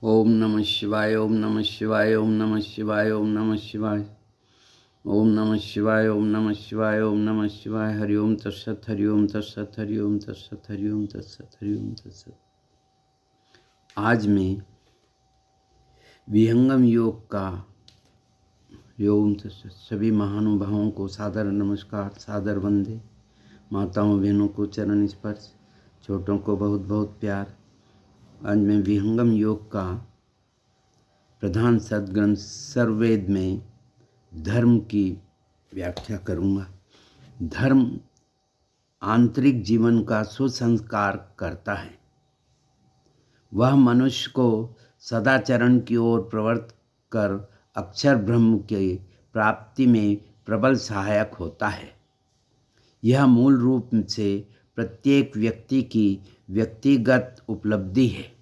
ओम नमः शिवाय, ओम नमः शिवाय, ओम नमः शिवाय, ओम नमः शिवाय, ओम नमः शिवाय, ओम नमः शिवाय, ओम नमः शिवाय। हरि ओम तत्सत, हरि ओम तत्सत, हरि ओम तत्सत, हरि ओम तत्सत, हरि ओम तत्सत। आज मैं विहंगम योग का योग तत्सत सभी महानुभावों को सादर नमस्कार, सादर वंदे। माताओं बहनों को चरण स्पर्श, छोटों को बहुत बहुत प्यार। आज मैं विहंगम योग का प्रधान सद्ग्रंथ सर्ववेद में धर्म की व्याख्या करूँगा। धर्म आंतरिक जीवन का सुसंस्कार करता है। वह मनुष्य को सदाचरण की ओर प्रवृत्त कर अक्षर ब्रह्म की प्राप्ति में प्रबल सहायक होता है। यह मूल रूप से प्रत्येक व्यक्ति की व्यक्तिगत उपलब्धि है।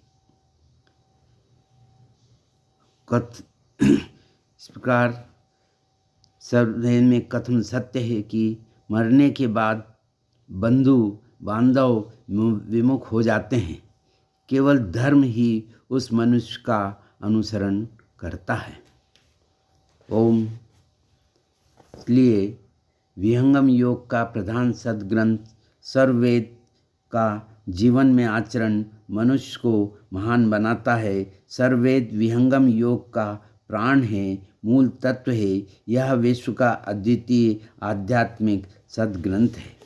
इस प्रकार सर्ववेद में कथन सत्य है कि मरने के बाद बंधु बांधव विमुख हो जाते हैं। केवल धर्म ही उस मनुष्य का अनुसरण करता है। ओम। इसलिए विहंगम योग का प्रधान सद्ग्रंथ सर्ववेद का जीवन में आचरण मनुष्य को महान बनाता है। सर्ववेद विहंगम योग का प्राण है, मूल तत्व है। यह विश्व का अद्वितीय आध्यात्मिक सद्ग्रंथ है।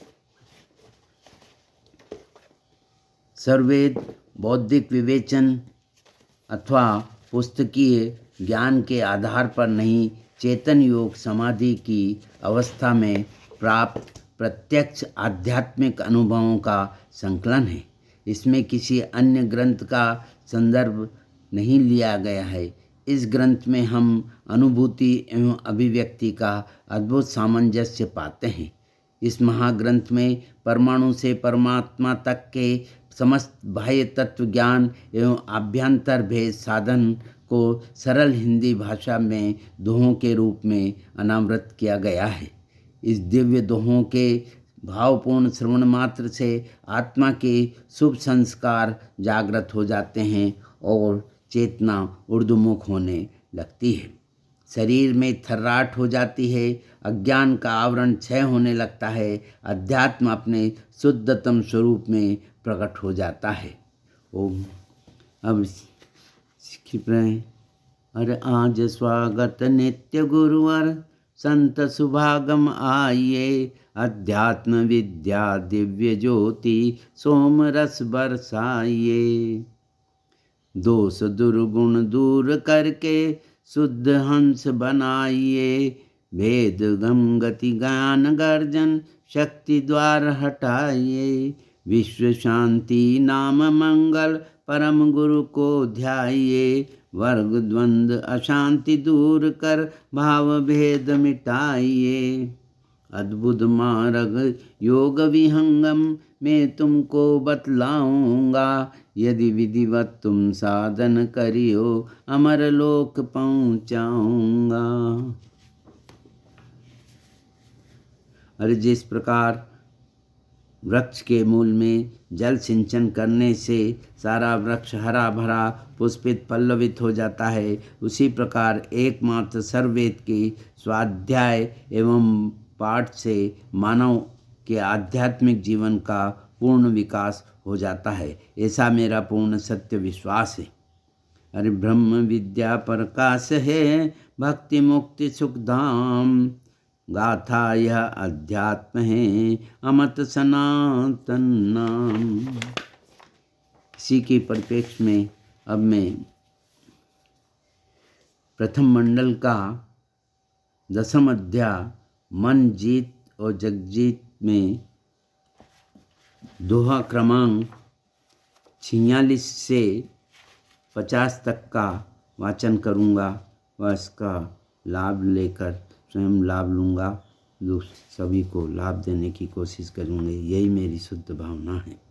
सर्ववेद बौद्धिक विवेचन अथवा पुस्तकीय ज्ञान के आधार पर नहीं, चेतन योग समाधि की अवस्था में प्राप्त प्रत्यक्ष आध्यात्मिक अनुभवों का संकलन है। इसमें किसी अन्य ग्रंथ का संदर्भ नहीं लिया गया है। इस ग्रंथ में हम अनुभूति एवं अभिव्यक्ति का अद्भुत सामंजस्य पाते हैं। इस महाग्रंथ में परमाणु से परमात्मा तक के समस्त बाह्य तत्व ज्ञान एवं आभ्यंतर भेद साधन को सरल हिंदी भाषा में दोहों के रूप में अनावृत किया गया है। इस दिव्य दोहों के भावपूर्ण श्रवण मात्र से आत्मा के शुभ संस्कार जागृत हो जाते हैं और चेतना ऊर्ध्वमुख होने लगती है। शरीर में थर्राट हो जाती है, अज्ञान का आवरण क्षय होने लगता है, अध्यात्म अपने शुद्धतम स्वरूप में प्रकट हो जाता है। ओम। अब क्षिप रहे हैं। अरे आज स्वागत नित्य गुरुवर, संत सुभागम आइए, अध्यात्म विद्या दिव्य ज्योति सोम रस बरसाइए। दोष दुर्गुण दूर करके शुद्ध हंस बनाइए, वेद गम गति ज्ञान गर्जन शक्ति द्वार हटाइए। विश्व शांति नाम मंगल परम गुरु को ध्याइए, वर्ग द्वंद्व अशांति दूर कर भाव भेद मिटाइए। अद्भुत मार्ग योग विहंगम मैं तुमको बतलाऊंगा, यदि विधिवत तुम साधन करियो अमर लोक पहुँचाऊंगा। और जिस प्रकार वृक्ष के मूल में जल सिंचन करने से सारा वृक्ष हरा भरा पुष्पित पल्लवित हो जाता है, उसी प्रकार एकमात्र सर्ववेद की स्वाध्याय एवं पाठ से मानव के आध्यात्मिक जीवन का पूर्ण विकास हो जाता है। ऐसा मेरा पूर्ण सत्य विश्वास है। अरे ब्रह्म विद्या प्रकाश है, भक्ति मुक्ति सुख धाम, गाथा यह अध्यात्म है, अमत सनातन नाम। इसी के परिप्रेक्ष्य में अब मैं प्रथम मंडल का 10वां अध्याय मन जीत और जगजीत में दोहा क्रमांक 46 से 50 तक का वाचन करूँगा व इसका लाभ लेकर स्वयं लाभ लूँगा, सभी को लाभ देने की कोशिश करूँगी। यही मेरी शुद्ध भावना है।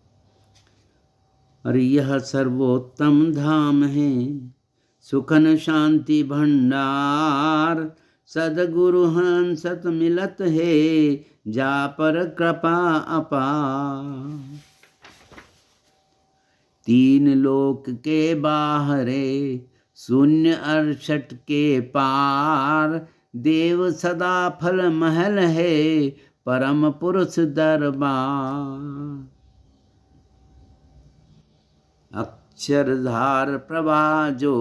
अरे यह सर्वोत्तम धाम है, सुखन शांति भंडार, सदगुरु हंसत मिलत है, जा पर कृपा अपार। तीन लोक के बाहरे, शून्य 68 के पार। देव सदा फल महल है, परम पुरुष दरबार। अक्षरधार प्रभा जो,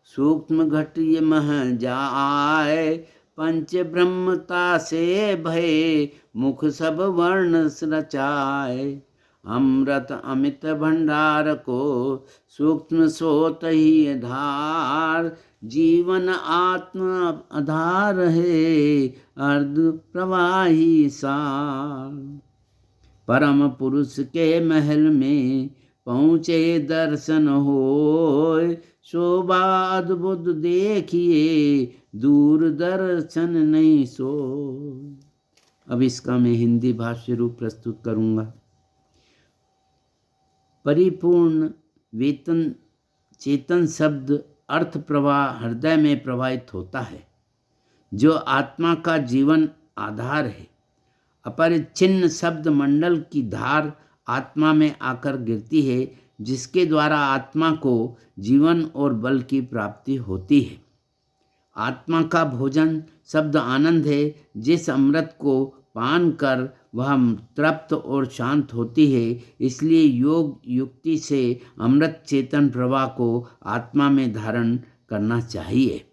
सूक्ष्म घट ये महल जाए। पंच ब्रह्मता से भय, मुख सब वर्ण रचाए। अमृत अमित भंडार को, सूक्ष्म सोत ही धार। जीवन आत्म आधार है, अर्ध प्रवाही सार। परम पुरुष के महल में, पहुँचे दर्शन होय। शोभा अद्भुत देखिए, दूर दर्शन नहीं सो। अब इसका मैं हिंदी भाष्य रूप प्रस्तुत करूँगा। परिपूर्ण वेतन चेतन शब्द अर्थ प्रवाह हृदय में प्रवाहित होता है, जो आत्मा का जीवन आधार है। अपरिच्छिन्न शब्द मंडल की धार आत्मा में आकर गिरती है, जिसके द्वारा आत्मा को जीवन और बल की प्राप्ति होती है। आत्मा का भोजन शब्द आनंद है। जिस अमृत को पान कर वह तृप्त और शांत होती है, इसलिए योग युक्ति से अमृत चेतन प्रवाह को आत्मा में धारण करना चाहिए।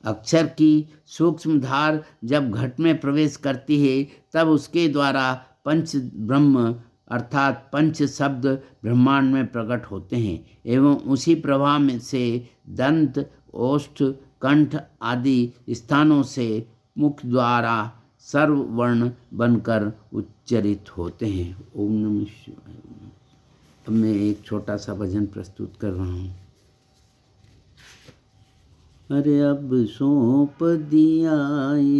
अक्षर की सूक्ष्म धार जब घट में प्रवेश करती है, तब उसके द्वारा पंच ब्रह्म अर्थात पंच शब्द ब्रह्मांड में प्रकट होते हैं एवं उसी प्रवाह में से दंत, ओष्ठ, कंठ आदि स्थानों से मुख द्वारा सर्ववर्ण बनकर उच्चरित होते हैं। ओम नमः शिवाय। अब मैं एक छोटा सा भजन प्रस्तुत कर रहा हूँ। अरे अब सौंप दिया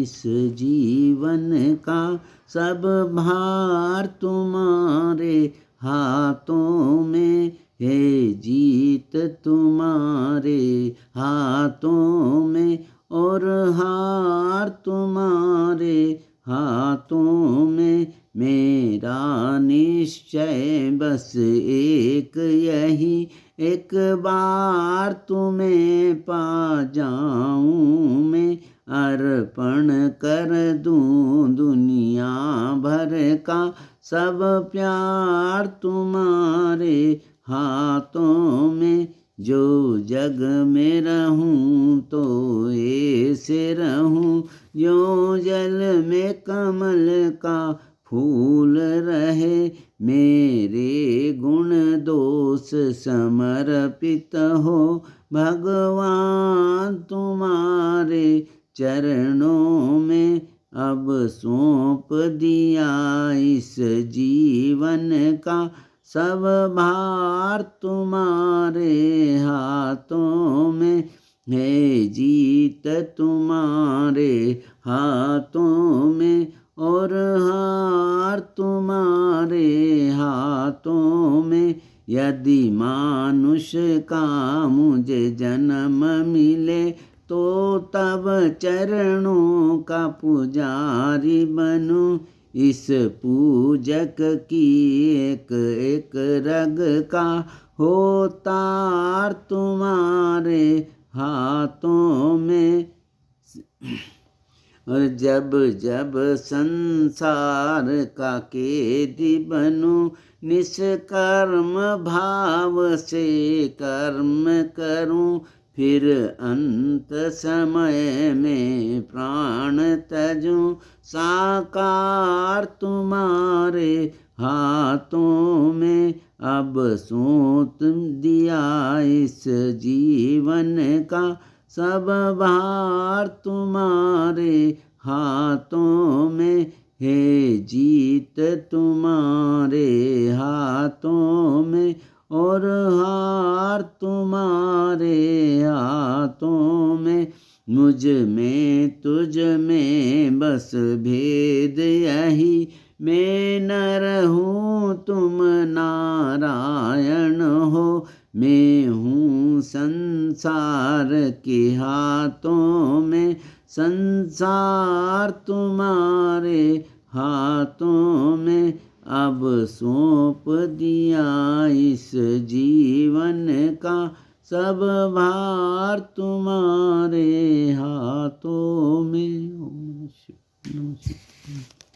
इस जीवन का सब भार तुम्हारे हाथों में है। जीत तुम्हारे हाथों में और हार तुम्हारे हाथों में। मेरा निश्चय बस एक यही, एक बार तुम्हें पा जाऊं मैं। अर्पण कर दूं दुनिया भर का सब प्यार तुम्हारे हाथों में। जो जग में रहूं तो ऐसे रहूं, जो जल में कमल का फूल रहे। मेरे गुण दोष समर्पित हो भगवान तुम्हारे चरणों में। अब सौंप दिया इस जीवन का सब भार तुम्हारे हाथों में है। जीत तुम्हारे हाथों में और हार तुम्हारे हाथों में। यदि मानुष का मुझे जन्म मिले, तो तब चरणों का पुजारी बनूं। इस पूजक की एक एक रग का हो तार तुम्हारे हाथों में। और जब जब संसार का कैदी बनूं, निष्कर्म भाव से कर्म करूं। फिर अंत समय में प्राण तजूं। साकार तुम्हारे हाथों में। अब सौंप दिया इस जीवन का सब भार तुम्हारे हाथों में है। जीत तुम्हारे हाथों में और हार तुम्हारे हाथों में। मुझ में तुझ में बस भेद यही, मैं नर हूँ तुम नारायण हो। मैं हूँ संसार के हाथों में, संसार तुम्हारे हाथों में। अब सौंप दिया इस जीवन का सब भार तुम्हारे हाथों में। ओम नमः शिवाय।